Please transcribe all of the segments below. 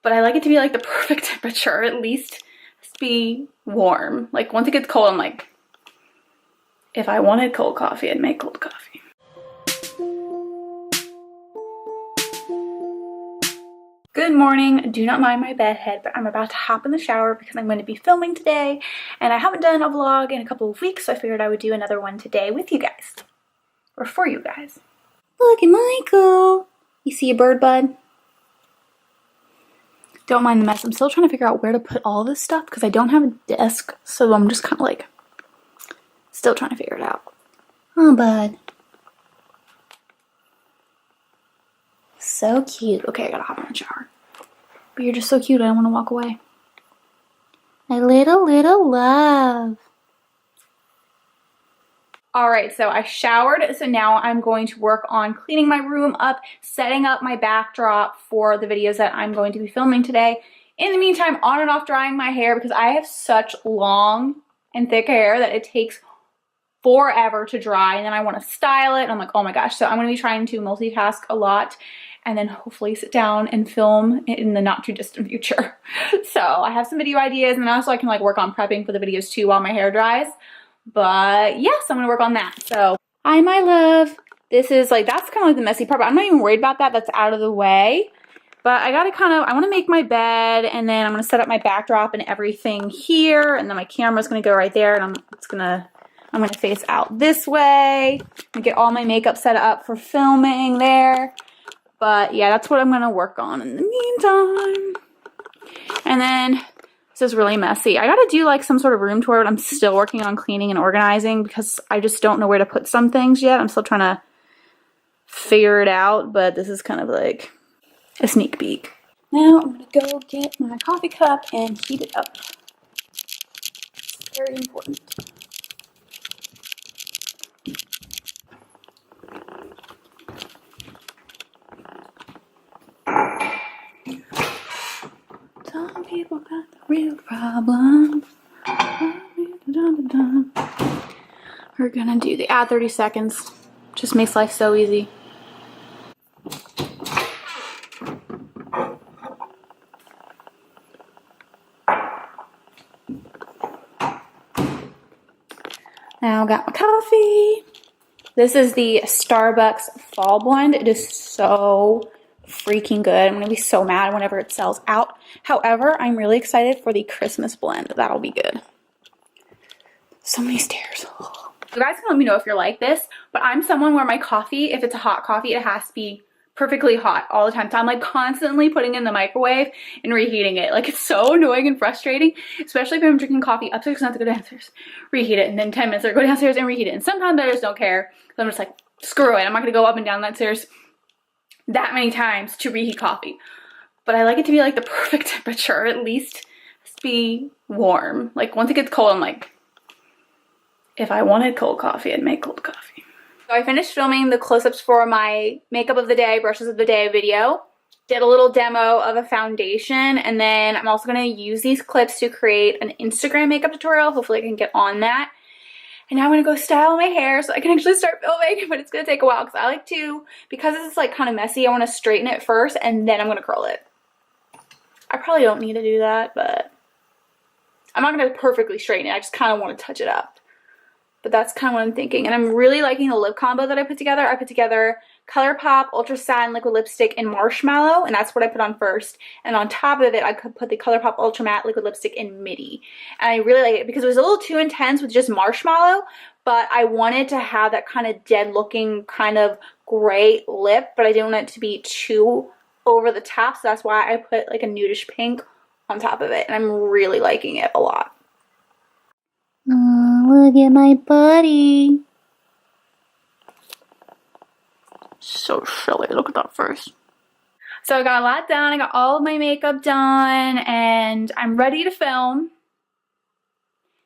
but I like it to be like the perfect temperature. At least it has to be warm. Like once it gets cold, I'm like, if I wanted cold coffee, I'd make cold coffee. Good morning. Do not mind my bedhead, but I'm about to hop in the shower because I'm going to be filming today, and I haven't done a vlog in a couple of weeks, so I figured I would do another one today with you guys, or for you guys. Look at Michael. You see a bird, bud? Don't mind the mess. I'm still trying to figure out where to put all this stuff because I don't have a desk, so I'm just kind of like still trying to figure it out. Oh, bud. So cute. Okay, I gotta hop in the shower. But you're just so cute, I don't want to walk away. My little love. Alright, so I showered, so now I'm going to work on cleaning my room up, setting up my backdrop for the videos that I'm going to be filming today. In the meantime, on and off drying my hair because I have such long and thick hair that it takes forever to dry, and then I want to style it, and I'm like, oh my gosh. So I'm going to be trying to multitask a lot and then hopefully sit down and film in the not too distant future. So I have some video ideas, and also I can like work on prepping for the videos too while my hair dries. But yes, I'm gonna work on that. So hi, my love. This is like, that's kind of like the messy part, but I'm not even worried about that. That's out of the way. But I gotta I want to make my bed, and then I'm gonna set up my backdrop and everything here, and then my camera's gonna go right there, and I'm gonna face out this way and get all my makeup set up for filming there. But yeah, that's what I'm gonna work on in the meantime. And then this is really messy. I gotta do like some sort of room tour, but I'm still working on cleaning and organizing because I just don't know where to put some things yet. I'm still trying to figure it out, but this is kind of like a sneak peek. Now I'm gonna go get my coffee cup and heat it up. It's very important. Some people got the real problems. We're gonna do the add 30 seconds. Just makes life so easy. Now I got my coffee. This is the Starbucks Fall Blend. It is so freaking good. I'm gonna be so mad whenever it sells out. However, I'm really excited for the Christmas blend. That'll be good. So many stairs. You guys can let me know if you're like this, but I'm someone where my coffee, if it's a hot coffee, it has to be perfectly hot all the time. So I'm like constantly putting it in the microwave and reheating it. Like, it's so annoying and frustrating, especially if I'm drinking coffee upstairs and I have to go downstairs, reheat it, and then 10 minutes later go downstairs and reheat it. And sometimes I just don't care. So I'm just like, screw it. I'm not gonna go up and down that stairs that many times to reheat coffee. But I like it to be like the perfect temperature. At least it has to be warm. Like once it gets cold, I'm like, if I wanted cold coffee, I'd make cold coffee. So I finished filming the close-ups for my makeup of the day, brushes of the day video. Did a little demo of a foundation, and then I'm also going to use these clips to create an Instagram makeup tutorial. Hopefully I can get on that. And now I'm going to go style my hair so I can actually start filming, but it's going to take a while because I like to, because it's like kind of messy, I want to straighten it first and then I'm going to curl it. I probably don't need to do that, but I'm not going to perfectly straighten it. I just kind of want to touch it up. But that's kind of what I'm thinking. And I'm really liking the lip combo that I put together. I put together ColourPop Ultra Satin Liquid Lipstick in Marshmallow, and that's what I put on first. And on top of it, I could put the ColourPop Ultra Matte Liquid Lipstick in Midi. And I really like it because it was a little too intense with just marshmallow, but I wanted to have that kind of dead looking kind of gray lip, but I didn't want it to be too over the top, so that's why I put like a nudish pink on top of it, and I'm really liking it a lot. Oh, look at my buddy. So silly. Look at that first. So I got a lot done. I got all of my makeup done, and I'm ready to film.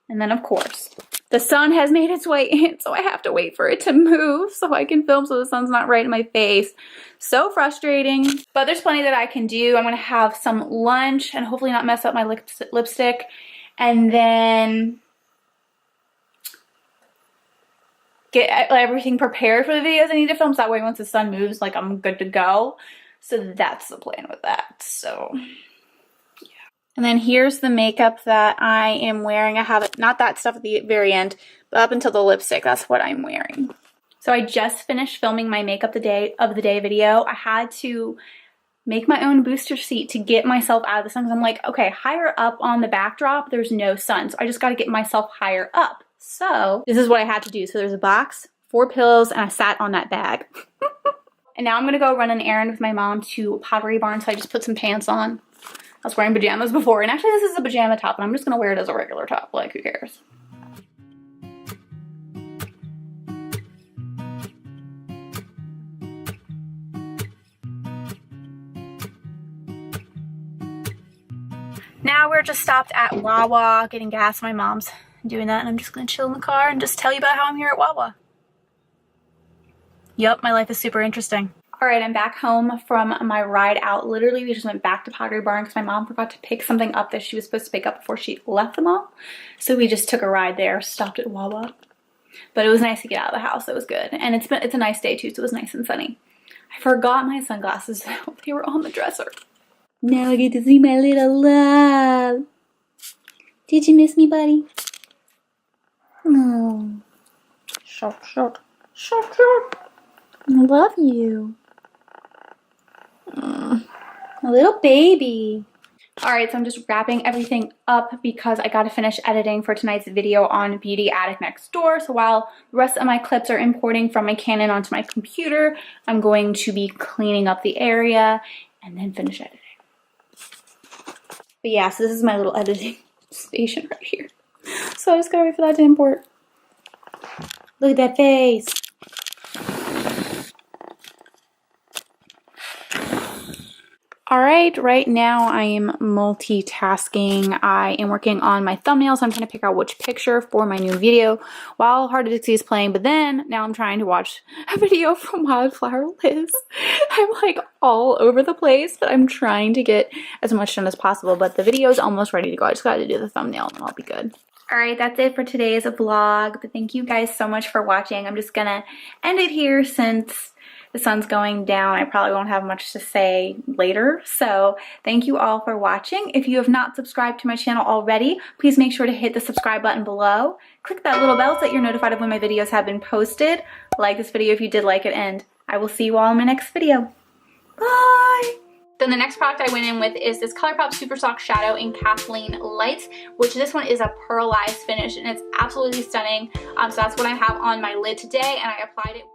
And then, of course, the sun has made its way in, so I have to wait for it to move so I can film so the sun's not right in my face. So frustrating, but there's plenty that I can do. I'm going to have some lunch and hopefully not mess up my lipstick. And then get everything prepared for the videos I need to film, so that way once the sun moves, like, I'm good to go. So that's the plan with that. So And then here's the makeup that I am wearing. I have it, not that stuff at the very end, but up until the lipstick, that's what I'm wearing. So I just finished filming my makeup of the day video. I had to make my own booster seat to get myself out of the sun because I'm like, okay, higher up on the backdrop, there's no sun. So I just got to get myself higher up. So this is what I had to do. So there's a box, 4 pillows, and I sat on that bag. And now I'm going to go run an errand with my mom to Pottery Barn. So I just put some pants on. I was wearing pajamas before, and actually this is a pajama top, and I'm just gonna wear it as a regular top, like who cares? Now we're just stopped at Wawa getting gas. My mom's doing that, and I'm just gonna chill in the car and just tell you about how I'm here at Wawa. Yup, my life is super interesting. All right, I'm back home from my ride out. Literally, we just went back to Pottery Barn because my mom forgot to pick something up that she was supposed to pick up before she left the mall. So we just took a ride there, stopped at Wawa. But it was nice to get out of the house. It was good. And it's a nice day too, so it was nice and sunny. I forgot my sunglasses. They were on the dresser. Now I get to see my little love. Did you miss me, buddy? Oh. Shut. I love you. A little baby. Alright, so I'm just wrapping everything up because I gotta finish editing for tonight's video on Beauty Addict Next Door. So while the rest of my clips are importing from my Canon onto my computer, I'm going to be cleaning up the area and then finish editing. But yeah, so this is my little editing station right here. So I just gotta wait for that to import. Look at that face. Alright, right now I am multitasking. I am working on my thumbnails. I'm trying to pick out which picture for my new video while Hard to Dixie is playing. But then now I'm trying to watch a video from Wildflower Liz. I'm like all over the place, but I'm trying to get as much done as possible. But the video is almost ready to go. I just got to do the thumbnail and I'll be good. Alright, that's it for today's vlog. But thank you guys so much for watching. I'm just gonna end it here since the sun's going down. I probably won't have much to say later. So thank you all for watching. If you have not subscribed to my channel already, please make sure to hit the subscribe button below. Click that little bell so that you're notified of when my videos have been posted. Like this video if you did like it, and I will see you all in my next video. Bye! Then the next product I went in with is this ColourPop Super Soft Shadow in Kathleen Lights, which this one is a pearlized finish and it's absolutely stunning. So that's what I have on my lid today, and I applied it.